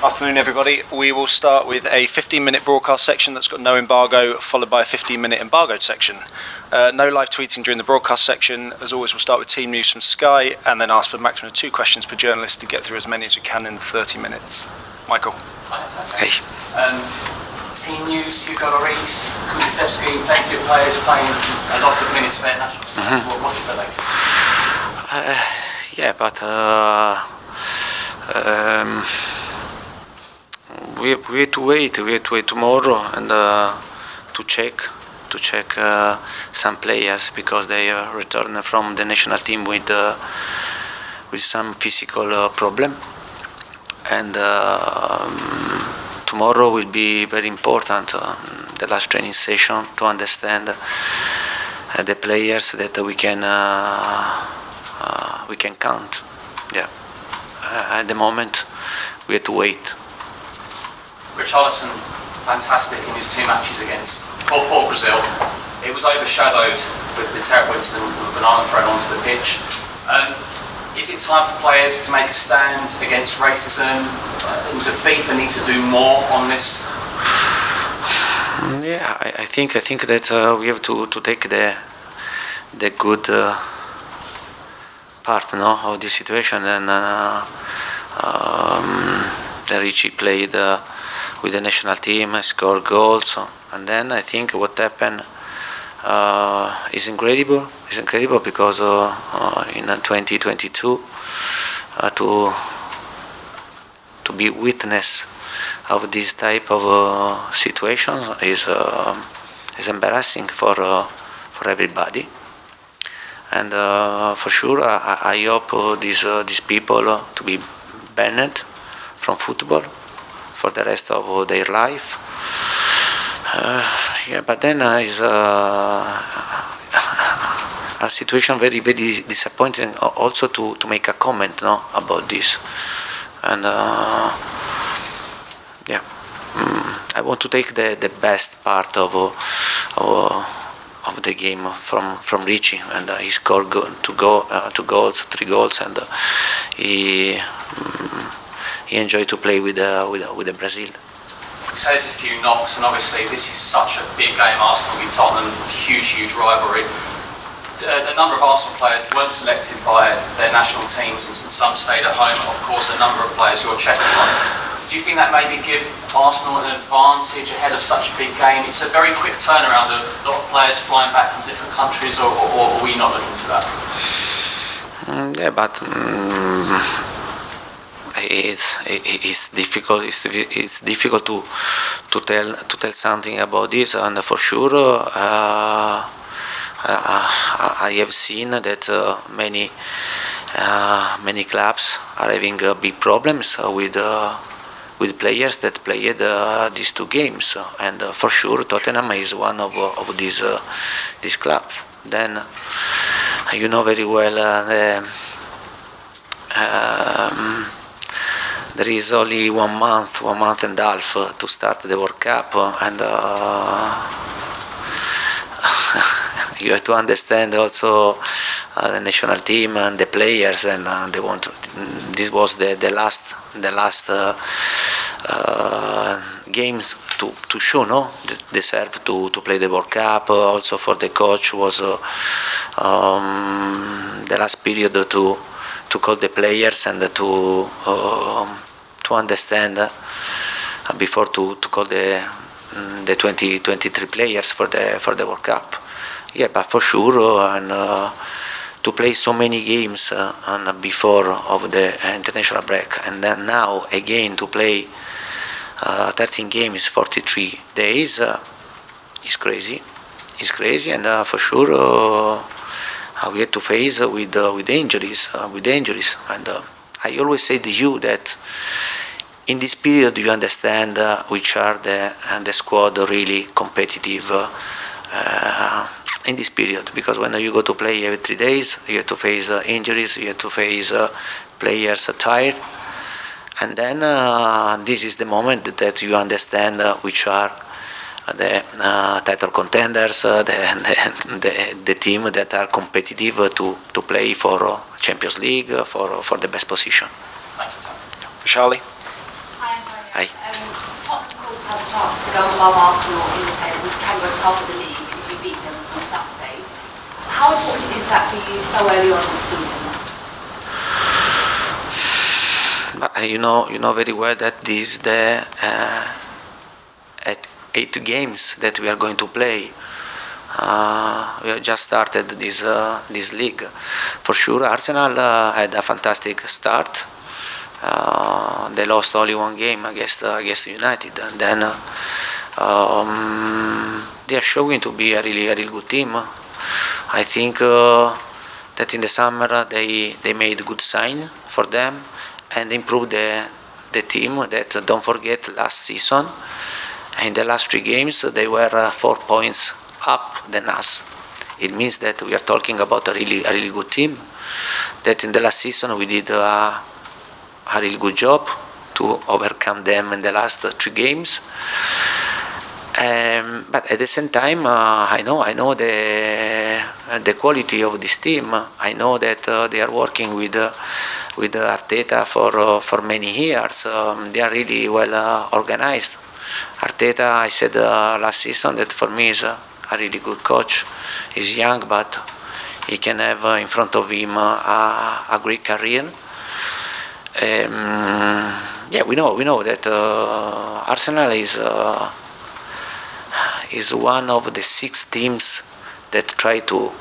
Afternoon, everybody. We will start with a 15-minute broadcast section that's got no embargo, followed by a 15-minute embargoed section. No live tweeting during the broadcast section. As always, we'll start with team news from Sky and then ask for a maximum of 2 questions per journalist to get through as many as we can in 30 minutes. Michael. Hi, Antonio. Hey. Team news, Hugo Lloris, Kulusevski, plenty of players playing a lot of minutes for their national sides. What is the latest? We have to wait tomorrow and to check some players because they return from the national team with some physical problem, and tomorrow will be very important, the last training session, to understand the players that we can count. At the moment we have to wait. Richarlison, fantastic in his 2 matches against for Brazil. It was overshadowed with the terrible incident with a banana thrown onto the pitch. Is it time for players to make a stand against racism? Does FIFA need to do more on this? I think that we have to take the good part, of the situation. And Richie played with the national team, scored goals, and then I think what happened is incredible. It's incredible because in 2022 to be witness of this type of situation is embarrassing for everybody. And for sure, I hope these people to be banned from football for the rest of their life. But then is a situation very, very disappointing also to make a comment about this. And I want to take the best part of the game from Richie, and he scored 3 goals, and he enjoyed to play with Brazil. You say there's a few knocks, and obviously this is such a big game. Arsenal v Tottenham, huge rivalry. A number of Arsenal players weren't selected by their national teams, and some stayed at home. Of course, a number of players you're checking on. Do you think that maybe give Arsenal an advantage ahead of such a big game? It's a very quick turnaround, a lot of players flying back from different countries, or are we not looking to that? It's difficult. It's difficult to tell something about this, and for sure, I have seen that many clubs are having big problems with players that played these 2 games, and for sure Tottenham is one of these clubs. Then you know very well there is only 1 month and a half to start the World Cup, and you have to understand also the national team and the players, and they want. This was the last games to show, that deserve to play the World Cup. Also for the coach was the last period to call the players and to understand before to call the 2023 players for the World Cup. But for sure, and to play so many games and before of the international break, and then now again to play 13 games 43 days is crazy. It's crazy, and for sure we had to face with injuries. And I always say to you that in this period you understand which are the squad really competitive in this period, because when you go to play every 3 days, you have to face injuries, you have to face players tired, and then this is the moment that you understand which are the title contenders, the team that are competitive to play for Champions League, for the best position. Thanks, Charlie. Hi, Hi. Tottenham Courts have a chance to go above Arsenal in the table, can go top of the league if you beat them on Saturday. How important is that for you so early on in the season? But you know very well that this the at 8 games that we are going to play. We have just started this league. For sure, Arsenal had a fantastic start. They lost only one game against United, and then they are showing to be a really good team. I think that in the summer they made good sign for them and improved the team. That don't forget last season, in the last 3 games they were 4 points up than us. It means that we are talking about a really good team. That in the last season we did a really good job to overcome them in the last 3 games. But at the same time, I know the quality of this team. I know that they are working with Arteta for many years. They are really well organized. Arteta, I said last season that for me is a really good coach. He's young, but he can have in front of him a great career. Yeah, we know that Arsenal is one of the 6 teams that try to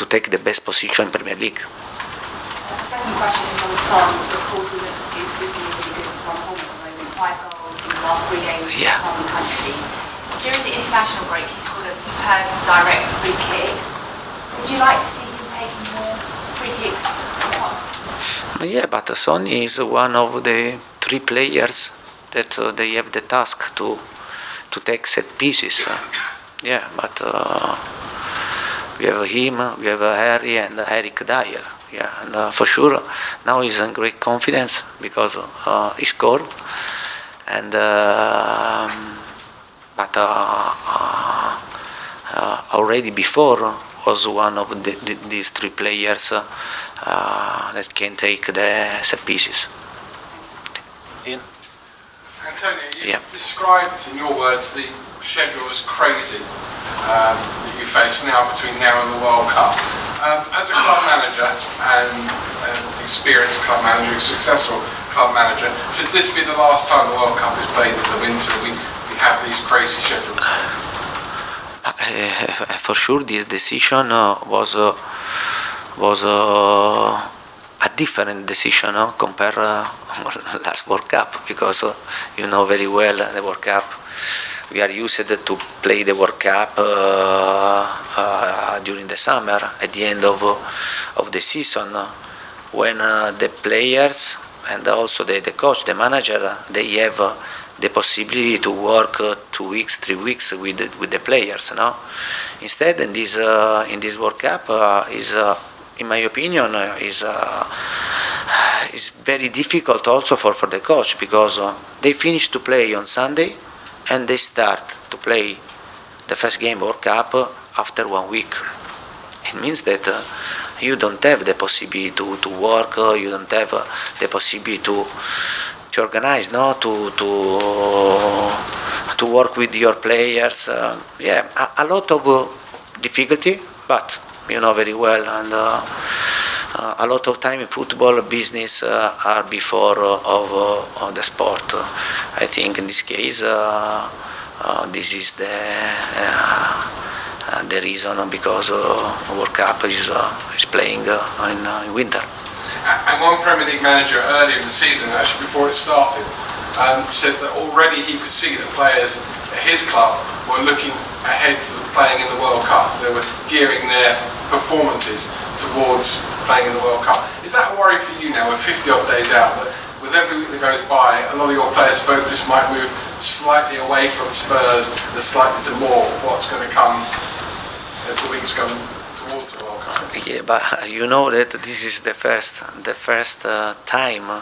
take the best position in Premier League. The second question is on Son. The Courts is really good from home at the moment. 5 goals in the last 3 games in the home country. During the international break, he scored a superb direct free kick. Would you like to see him taking more free kicks? Yeah, but Son is one of the 3 players that they have the task to take set pieces. Yeah, but we have him, we have Harry and Eric Dyer. Yeah, and for sure now he's in great confidence because he scored. And but already before was one of these 3 players that can take the set pieces. Ian? Antonio, you described in your words the schedule as crazy that you face now between now and the World Cup. As a club manager and an experienced club manager, a successful club manager, should this be the last time the World Cup is played in the winter? We have these crazy schedules. For sure, this decision was a different decision compared last World Cup, because you know very well the World Cup. We are used to play the World Cup during the summer, at the end of the season, when the players and also the coach, the manager, they have the possibility to work 2 weeks, 3 weeks with the players. No? Instead, in this World Cup, in my opinion, is very difficult also for the coach, because they finish to play on Sunday and they start to play the first game World Cup after 1 week. It means that you don't have the possibility to work, you don't have the possibility to organize, no, to work with your players. Yeah, a lot of difficulty, but you know very well, and a lot of time in football business are before of the sport. I think in this case this is the reason, because World Cup is playing in winter. And one Premier League manager earlier in the season, actually before it started, said that already he could see that players at his club were looking ahead to playing in the World Cup. They were gearing their performances towards playing in the World Cup. Is that a worry for you now, with 50 odd days out, that with every week that goes by, a lot of your players' focus might move slightly away from Spurs and slightly to more what's going to come as the weeks come towards the World Cup? Yeah, but you know that this is the first time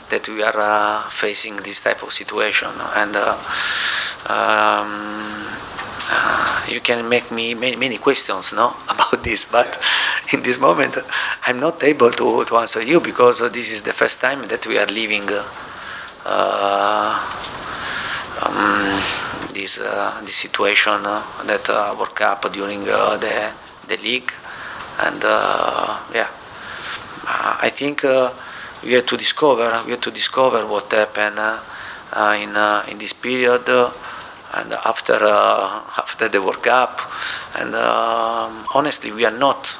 that we are facing this type of situation, and you can make me many questions, no, about this, but in this moment I'm not able to answer you, because this is the first time that we are living this situation that World Cup during the league, and I think we have to discover what happened in this period and after the World Cup, and honestly we are not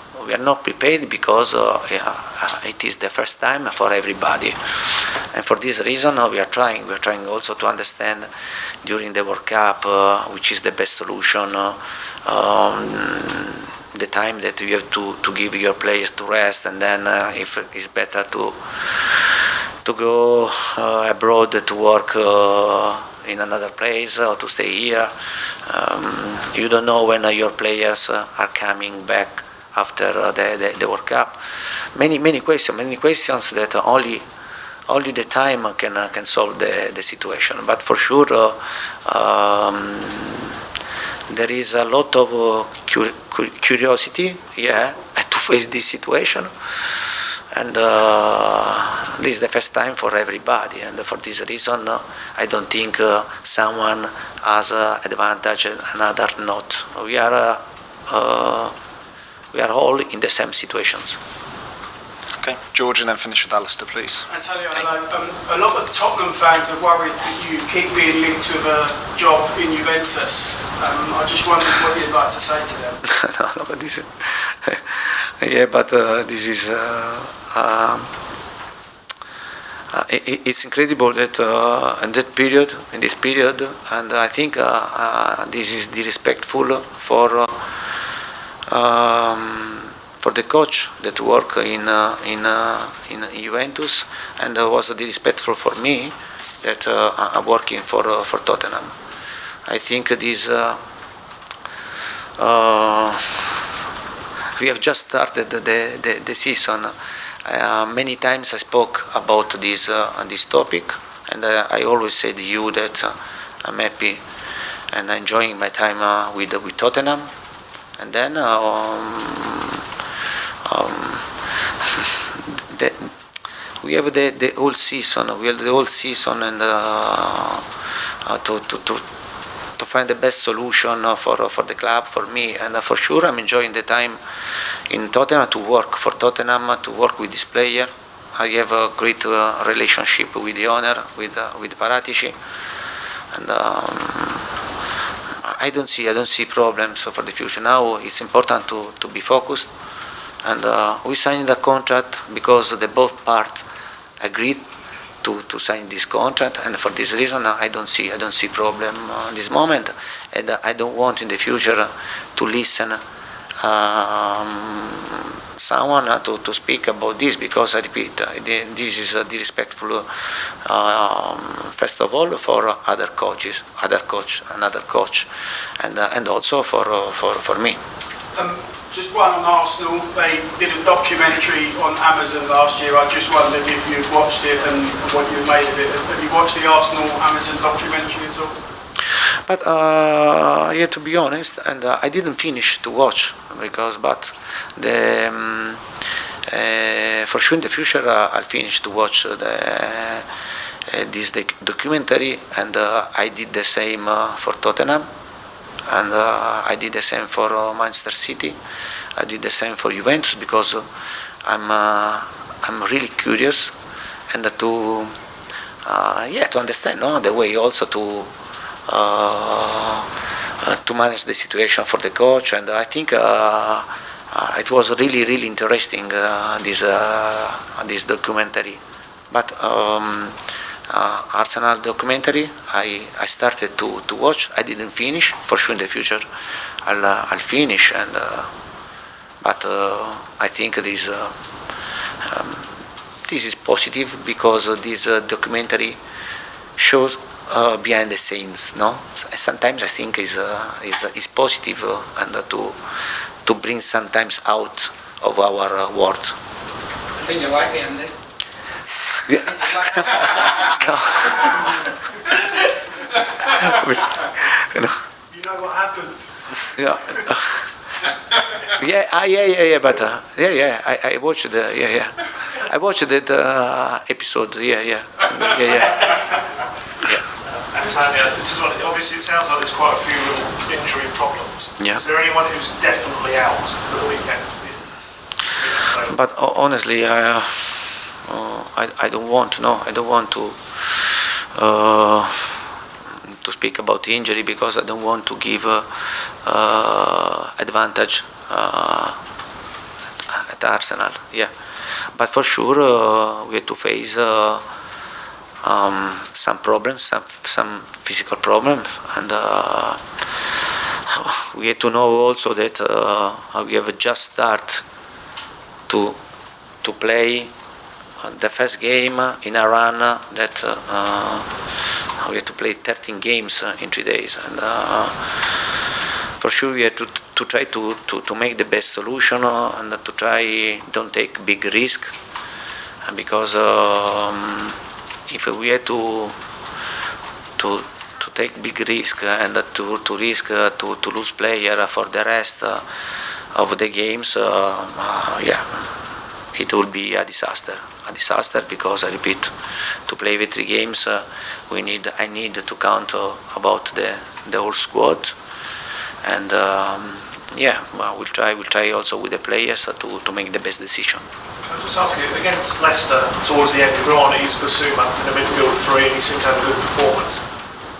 prepared because it is the first time for everybody, and for this reason we are trying also to understand during the World Cup which is the best solution, the time that you have to give your players to rest, and then if it's better to go abroad to work in another place or to stay here. You don't know when your players are coming back after the World Cup. Many questions that only the time can solve the situation. But for sure, there is a lot of curiosity, to face this situation. And this is the first time for everybody, and for this reason I don't think someone has advantage and another not. We are all in the same situations. Okay, George, and then finish with Alistair, please. Antonio, a lot of Tottenham fans are worried that you keep being linked with a job in Juventus. I just wondered what you'd like to say to them. No, but this this is it's incredible that in this period, and I think this is disrespectful for the coach that work in Juventus, and was disrespectful for me that I'm working for Tottenham. I think this. We have just started the season. Many times I spoke about this topic, and I always said to you that I'm happy and enjoying my time with Tottenham. And then we have the whole season. We have the whole season, and to find the best solution for the club, for me, and for sure I'm enjoying the time in Tottenham to work for Tottenham, to work with this player. I have a great relationship with the owner, with Paratici, and I don't see problems for the future. Now it's important to be focused, and we signed a contract because the both parts agreed to sign this contract, and for this reason I don't see problem at this moment, and I don't want in the future to listen someone to speak about this, because I repeat, this is disrespectful first of all for another coach, and also for me. Just one on Arsenal. They did a documentary on Amazon last year. I just wondered if you'd watched it and what you made of it. Have you watched the Arsenal Amazon documentary at all? But to be honest, and I didn't finish to watch but for sure in the future I'll finish to watch this documentary, and I did the same for Tottenham. And I did the same for Manchester City. I did the same for Juventus, because I'm really curious, and to understand the way also to manage the situation for the coach. And I think it was really interesting, this documentary. But Arsenal documentary I started to watch. I didn't finish. For sure in the future I'll finish, and but I think this is positive, because this documentary shows behind the scenes. Sometimes I think is positive, and to bring sometimes out of our world. I think you like the ending. Yeah. You know what happens. Yeah. But I watched I watched that episode. Yeah. Antonio, obviously it sounds like there's quite a few little injury problems. Yeah. Is there anyone who's definitely out for the weekend? But honestly, I don't want. No, I don't want to speak about injury because I don't want to give advantage at Arsenal. Yeah, but for sure we have to face some problems, some physical problems, and we have to know also that we have just started to play the first game in a run that we have to play 13 games in 3 days, and for sure we have to try to make the best solution and to try don't take big risk, because if we have to take big risk and to risk to lose player for the rest of the games, yeah, it will be a disaster. Because I repeat, to play with 3 games, I need to count about the whole squad, and yeah, well, we'll try also with the players to make the best decision. I'll just ask you, against Leicester, towards the end, you brought on Bissouma in the midfield 3 and he seemed to have a good performance.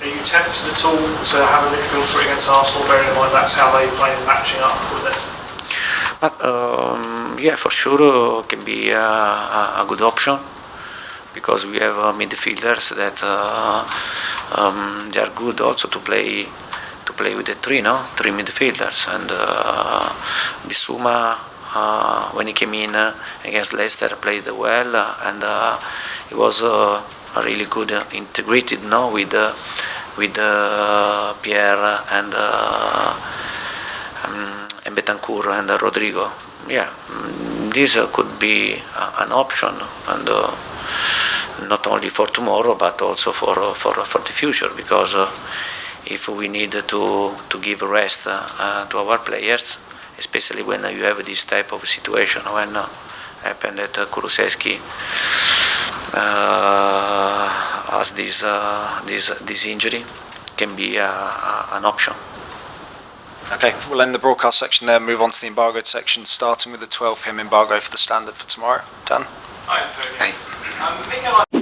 Are you tempted at all to have a midfield 3 against Arsenal, bearing in mind that's how they play and matching up with it? But yeah, for sure can be a good option, because we have midfielders that they are good also to play with the 3 midfielders, and Bissouma when he came in against Leicester played well, and he was really good integrated with Pierre and Betancourt and Rodrigo. Yeah, this could be an option, and not only for tomorrow but also for the future, because if we need to give rest to our players, especially when you have this type of situation, when happened that Kulusevski has this injury, can be an option. Okay, we'll end the broadcast section there, move on to the embargoed section, starting with the 12 PM embargo for the Standard for tomorrow. Done? Hi, Antonio. Hey.